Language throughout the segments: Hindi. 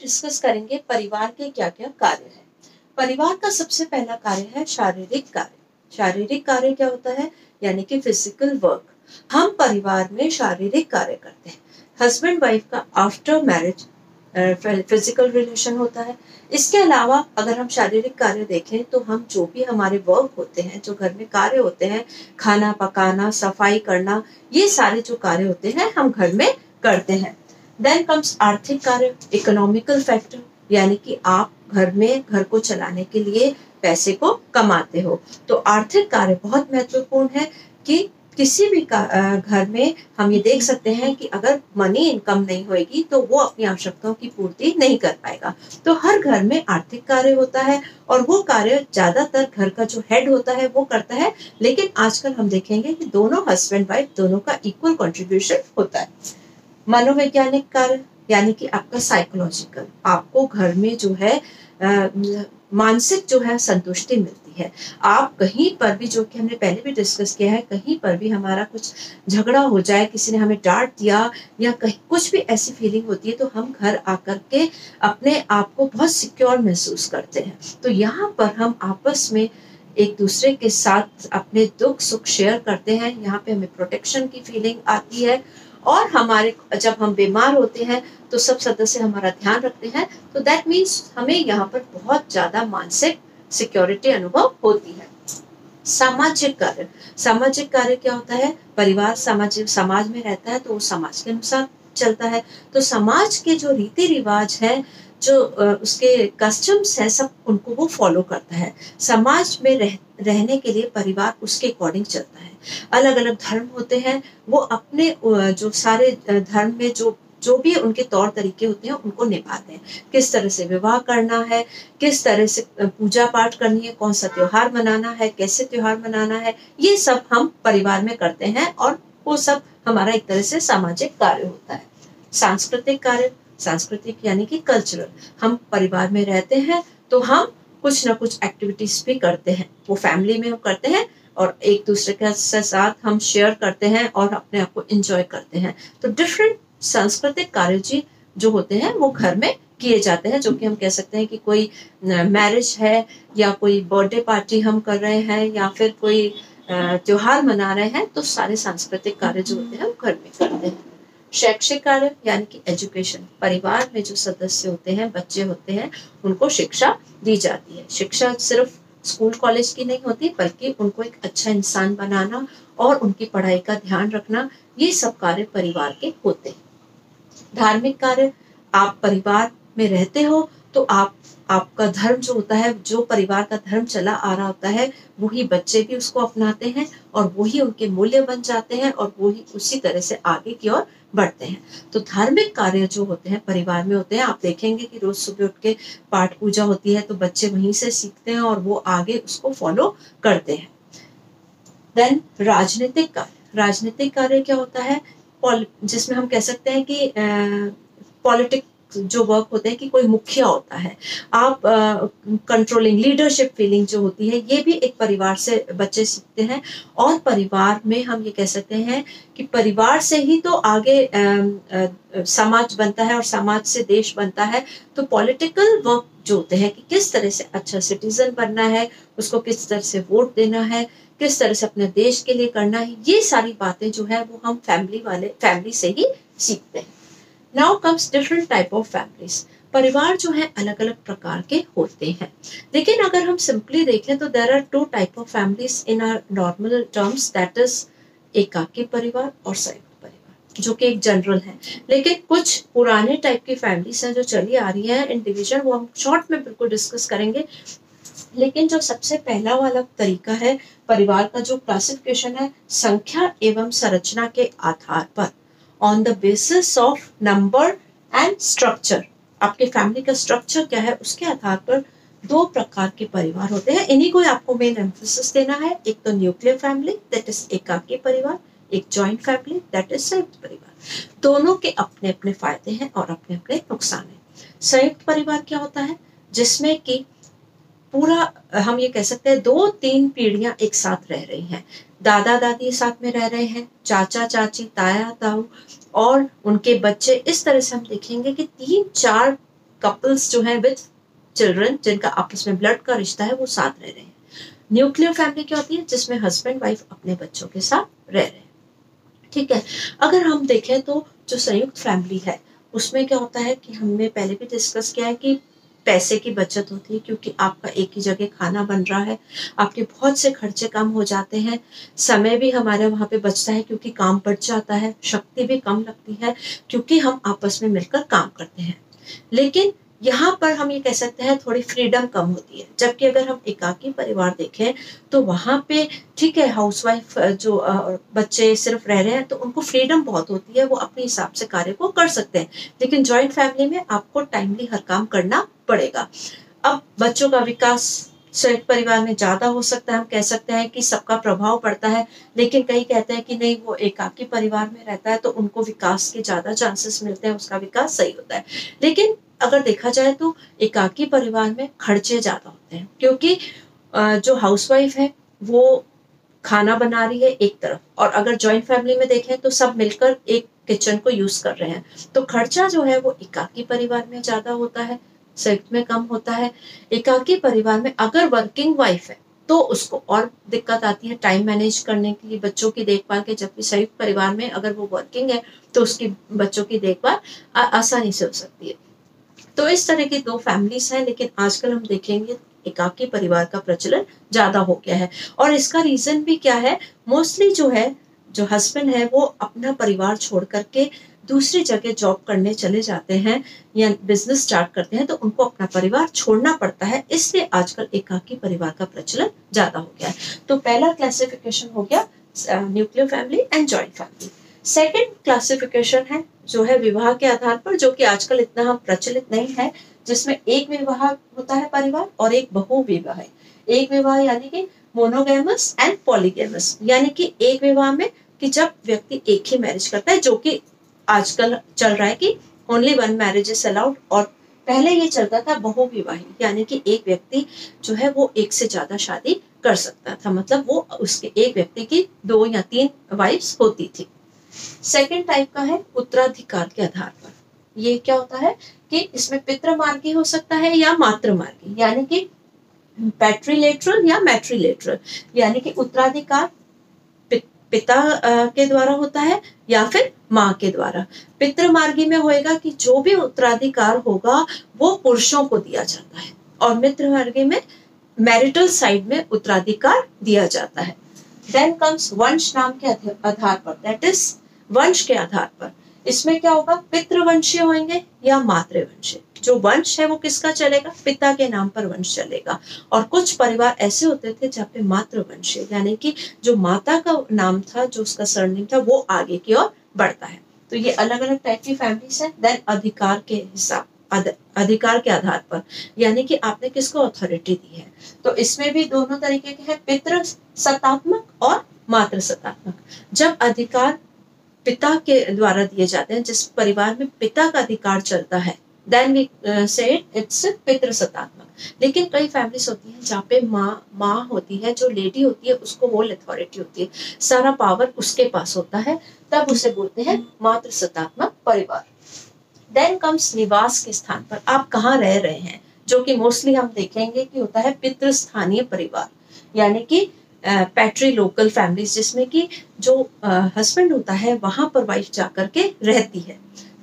डिस्कस करेंगे परिवार के क्या क्या कार्य हैं। परिवार का सबसे पहला कार्य है शारीरिक कार्य। शारीरिक कार्य क्या होता है, यानी कि फिजिकल वर्क। हम परिवार में शारीरिक कार्य करते हैं। हस्बैंड वाइफ का आफ्टर मैरिज फिजिकल रिलेशन होता है। इसके अलावा अगर हम शारीरिक कार्य देखें तो हम जो भी हमारे वर्क होते हैं, जो घर में कार्य होते हैं, खाना पकाना, सफाई करना, ये सारे जो कार्य होते हैं हम घर में करते हैं। देन कम्स आर्थिक कार्य, इकोनॉमिकल फैक्टर, यानी कि आप घर में घर को चलाने के लिए पैसे को कमाते हो। तो आर्थिक कार्य बहुत महत्वपूर्ण है कि किसी भी घर में हम ये देख सकते हैं कि अगर मनी इनकम नहीं होगी तो वो अपनी आवश्यकताओं की पूर्ति नहीं कर पाएगा। तो हर घर में आर्थिक कार्य होता है और वो कार्य ज्यादातर घर का जो हेड होता है वो करता है, लेकिन आजकल हम देखेंगे कि दोनों हस्बैंड वाइफ दोनों का इक्वल कंट्रीब्यूशन होता है। मनोवैज्ञानिक कार्य, यानी कि आपका साइकोलॉजिकल, आपको घर में जो है मानसिक जो है संतुष्टि मिलती है। आप कहीं पर भी, जो कि हमने पहले भी डिस्कस किया है, कहीं पर भी हमारा कुछ झगड़ा हो जाए, किसी ने हमें डांट दिया या कहीं कुछ भी ऐसी फीलिंग होती है, तो हम घर आकर के अपने आप को बहुत सिक्योर महसूस करते हैं। तो यहाँ पर हम आपस में एक दूसरे के साथ अपने दुख सुख शेयर करते हैं। यहाँ पे हमें प्रोटेक्शन की फीलिंग आती है और हमारे जब हम बीमार होते हैं तो सब सदस्य हमारा ध्यान रखते हैं। तो दैट मीन्स हमें यहाँ पर बहुत ज्यादा मानसिक सिक्योरिटी अनुभव होती है। सामाजिक कार्य, सामाजिक कार्य क्या होता है, परिवार समाज में रहता है तो वो समाज के अनुसार चलता है। तो समाज के जो रीति रिवाज है, जो उसके कस्टम्स हैं, सब उनको वो फॉलो करता है। समाज में रहने के लिए परिवार उसके अकॉर्डिंग चलता है। अलग अलग धर्म होते हैं, वो अपने जो सारे धर्म में जो भी उनके तौर तरीके होते हैं उनको निभाते हैं। किस तरह से विवाह करना है, किस तरह से पूजा पाठ करनी है, कौन सा त्योहार मनाना है, कैसे त्योहार मनाना है, ये सब हम परिवार में करते हैं और वो सब हमारा एक तरह से सामाजिक कार्य होता है। सांस्कृतिक कार्य, सांस्कृतिक यानी कि कल्चरल, हम परिवार में रहते हैं तो हम कुछ ना कुछ एक्टिविटीज भी करते हैं, वो फैमिली में हम करते हैं और एक दूसरे के साथ हम शेयर करते हैं और अपने आप को एंजॉय करते हैं। तो डिफरेंट सांस्कृतिक कार्य जी जो होते हैं वो घर में किए जाते हैं, जो कि हम कह सकते हैं कि कोई मैरिज है या कोई बर्थडे पार्टी हम कर रहे हैं या फिर कोई त्योहार मना रहे हैं, तो सारे सांस्कृतिक कार्य जो होते हैं हम घर में करते हैं। शैक्षिक कार्य यानी कि एजुकेशन, परिवार में जो सदस्य होते हैं, बच्चे होते हैं, उनको शिक्षा दी जाती है। शिक्षा सिर्फ स्कूल कॉलेज की नहीं होती, बल्कि उनको एक अच्छा इंसान बनाना और उनकी पढ़ाई का ध्यान रखना, ये सब कार्य परिवार के होते हैं। धार्मिक कार्य, आप परिवार में रहते हो तो आपका धर्म जो होता है, जो परिवार का धर्म चला आ रहा होता है, वही बच्चे भी उसको अपनाते हैं और वही उनके मूल्य बन जाते हैं और वही उसी तरह से आगे की ओर बढ़ते हैं। तो धार्मिक कार्य जो होते हैं परिवार में होते हैं। आप देखेंगे कि रोज सुबह उठ के पाठ पूजा होती है तो बच्चे वहीं से सीखते हैं और वो आगे उसको फॉलो करते हैं। देन राजनीतिक कार्य, राजनीतिक कार्य क्या होता है, जिसमें हम कह सकते हैं कि पॉलिटिक्स जो वर्क होते हैं कि कोई मुखिया होता है, आप कंट्रोलिंग लीडरशिप फीलिंग जो होती है, ये भी एक परिवार से बच्चे सीखते हैं। और परिवार में हम ये कह सकते हैं कि परिवार से ही तो आगे समाज बनता है और समाज से देश बनता है। तो पॉलिटिकल वर्क जो होते हैं कि किस तरह से अच्छा सिटीजन बनना है, उसको किस तरह से वोट देना है, किस तरह से अपने देश के लिए करना है, ये सारी बातें जो है वो हम फैमिली से ही सीखते हैं। Now comes different type of families, परिवार जो है अलग अलग प्रकार के होते हैं। लेकिन अगर हम सिंपली देखें तो there are two type of families in our normal terms, that is एकाकी परिवार और संयुक्त परिवार, जो कि एक जनरल है। लेकिन कुछ पुराने टाइप की फैमिलीज हैं जो चली आ रही है इन डिवीजन, वो हम शॉर्ट में बिल्कुल डिस्कस करेंगे। लेकिन जो सबसे पहला वाला तरीका है परिवार का, जो क्लासिफिकेशन है संख्या एवं संरचना के आधार पर, on the basis of number and structure, आपके फैमिली का स्ट्रक्चर क्या है उसके आधार पर दो प्रकार के परिवार होते हैं। इन्हीं को आपको मेन एम्फेसिस देना है। एक तो न्यूक्लियर फैमिली दैट इज एकाकी परिवार, एक जॉइंट फैमिली दैट इज संयुक्त परिवार। दोनों के अपने अपने फायदे हैं और अपने अपने नुकसान हैं। संयुक्त परिवार क्या होता है, जिसमें कि पूरा हम ये कह सकते हैं 2-3 पीढ़ियां एक साथ रह रही हैं, दादा दादी साथ में रह रहे हैं, चाचा चाची, ताया ताऊ और उनके बच्चे। इस तरह से हम देखेंगे कि 3-4 कपल्स जो है विद चिल्ड्रन, जिनका आपस में ब्लड का रिश्ता है, वो साथ रह रहे हैं। न्यूक्लियर फैमिली क्या होती है? जिसमें हस्बैंड वाइफ अपने बच्चों के साथ रह रहे हैं। ठीक है। अगर हम देखें तो जो संयुक्त फैमिली है उसमें क्या होता है कि हमने पहले भी डिस्कस किया है कि पैसे की बचत होती है, क्योंकि आपका एक ही जगह खाना बन रहा है, आपके बहुत से खर्चे कम हो जाते हैं, समय भी हमारे वहाँ पे बचता है क्योंकि काम बढ़ जाता है, शक्ति भी कम लगती है क्योंकि हम आपस में मिलकर काम करते हैं। लेकिन यहाँ पर हम ये कह सकते हैं थोड़ी फ्रीडम कम होती है। जबकि अगर हम एकाकी परिवार देखें तो वहाँ पे ठीक है, हाउसवाइफ जो बच्चे सिर्फ रह रहे हैं तो उनको फ्रीडम बहुत होती है, वो अपने हिसाब से कार्य को कर सकते हैं। लेकिन जॉइंट फैमिली में आपको टाइमली हर काम करना पड़ेगा। अब बच्चों का विकास संयुक्त परिवार में ज्यादा हो सकता है, हम कह सकते हैं कि सबका प्रभाव पड़ता है, लेकिन कई कहते हैं कि नहीं, वो एकाकी परिवार में रहता है तो उनको विकास के ज्यादा चांसेस मिलते हैं, उसका विकास सही होता है। लेकिन अगर देखा जाए तो एकाकी परिवार में खर्चे ज्यादा होते हैं, क्योंकि जो हाउसवाइफ है वो खाना बना रही है एक तरफ, और अगर जॉइंट फैमिली में देखें तो सब मिलकर एक किचन को यूज कर रहे हैं, तो खर्चा जो है वो एकाकी परिवार में ज्यादा होता है, संयुक्त में कम होता है। एकाकी परिवार में अगर वर्किंग वाइफ है तो उसको और दिक्कत आती है टाइम मैनेज करने के लिए, बच्चों की देखभाल के। जबकि संयुक्त परिवार में अगर वो वर्किंग है तो उसकी बच्चों की देखभाल आसानी से हो सकती है। तो इस तरह की दो फैमिलीज हैं, लेकिन आजकल हम देखेंगे एकाकी परिवार का प्रचलन ज्यादा हो गया है। और इसका रीजन भी क्या है? मोस्टली जो है, जो हस्बैंड है वो अपना परिवार छोड़ करके दूसरी जगह जॉब करने चले जाते हैं या बिजनेस स्टार्ट करते हैं, तो उनको अपना परिवार छोड़ना पड़ता है, इसलिए आजकल एकाकी परिवार का प्रचलन ज्यादा हो गया है। तो पहला क्लासिफिकेशन हो गया nuclear family and joint family. Second classification है जो है विवाह के आधार पर, जो कि आजकल इतना हम प्रचलित नहीं है, जिसमें एक विवाह होता है परिवार और एक बहु विवाह है। एक विवाह यानी कि मोनोगैमस एंड पॉलीगैमस, यानी कि एक विवाह में कि जब व्यक्ति एक ही मैरिज करता है, जो कि आजकल चल रहा है कि only one marriage is allowed, और पहले ये चलता था बहु विवाही, यानी कि एक व्यक्ति जो है वो एक से ज्यादा शादी कर सकता था, मतलब वो उसके एक व्यक्ति की 2 या 3 वाइफ्स होती थी। सेकेंड टाइप का है उत्तराधिकार के आधार पर। ये क्या होता है कि इसमें पितृमार्गी हो सकता है या मातृमार्गी, यानी कि पैट्रिलेटरल या मैट्रिलेटरल, यानी कि उत्तराधिकार पिता के द्वारा होता है या फिर माँ के द्वारा। पितृमार्गी में होएगा कि जो भी उत्तराधिकार होगा वो पुरुषों को दिया जाता है, और मित्रमार्गी में मैरिटल साइड में उत्तराधिकार दिया जाता है। देन कम्स वंश नाम के आधार पर, दैट इज वंश के आधार पर। इसमें क्या होगा? पितृवंशीय होंगे या मातृवंशीय। जो वंश है वो किसका चलेगा? पिता के नाम पर वंश चलेगा। और कुछ परिवार ऐसे होते थे जहाँ पे मातृवंशीय, यानी कि जो माता का नाम था, जो उसका सरनेम था, वो आगे की ओर बढ़ता है। तो ये अलग अलग टाइप की फैमिलीज है। देन अधिकार के हिसाब, अधिकार के आधार पर, यानी कि आपने किसको अथॉरिटी दी है। तो इसमें भी दोनों तरीके के हैं, पितृ सत्तात्मक और मातृ सत्तात्मक। जब अधिकार पिता के द्वारा दिए जाते हैं, जिस परिवार में पिता का अधिकार चलता है, देन वी से इट्स पितृ सत्तात्मक। लेकिन कई फैमिलीज होती हैं जहाँ पे माँ होती है, जो लेडी होती है, उसको होल अथॉरिटी होती है, सारा पावर उसके पास होता है, तब उसे बोलते हैं मातृ सत्तात्मक परिवार। देन कम्स निवास के स्थान पर, आप कहाँ रह रहे हैं, जो कि मोस्टली हम देखेंगे कि होता है पितृस्थानीय परिवार, यानी कि पैट्री लोकल फैमिलीज, जिसमें कि जो हस्बैंड होता है वहां पर वाइफ जाकर के रहती है।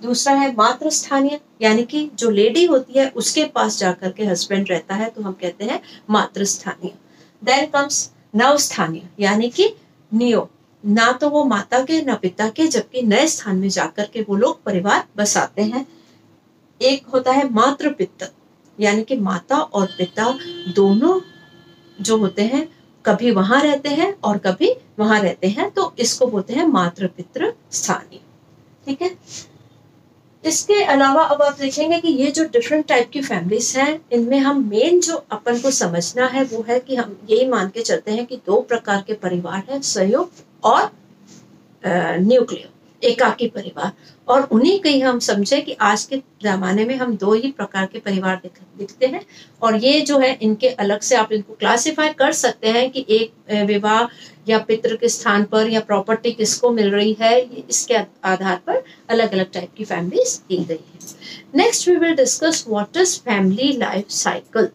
दूसरा है मातृस्थानीय, यानी कि जो लेडी होती है उसके पास जाकर के हस्बैंड रहता है, तो हम कहते हैं मातृस्थानीय। देन कम्स नवस्थानीय, यानी कि नियो, ना तो वो माता के ना पिता के, जबकि नए स्थान में जाकर के वो लोग परिवार बसाते हैं। एक होता है मातृपितृ, यानी कि माता और पिता दोनों जो होते हैं कभी वहां रहते हैं और कभी वहां रहते हैं, तो इसको बोलते हैं मातृपितृ स्थानीय। ठीक है। इसके अलावा अब आप देखेंगे कि ये जो डिफरेंट टाइप की फैमिलीज हैं, इनमें हम मेन जो अपन को समझना है वो है कि हम यही मान के चलते हैं कि 2 प्रकार के परिवार हैं, संयुक्त और न्यूक्लियर, एकाकी परिवार। और उन्हीं के हम समझे कि आज के जमाने में हम 2 ही प्रकार के परिवार दिखते हैं, और ये जो है इनके अलग से आप इनको क्लासिफाई कर सकते हैं कि एक विवाह या पितृ के स्थान पर या प्रॉपर्टी किसको मिल रही है, इसके आधार पर अलग अलग टाइप की फैमिलीज दी गई है। Next we will discuss what is family life cycle.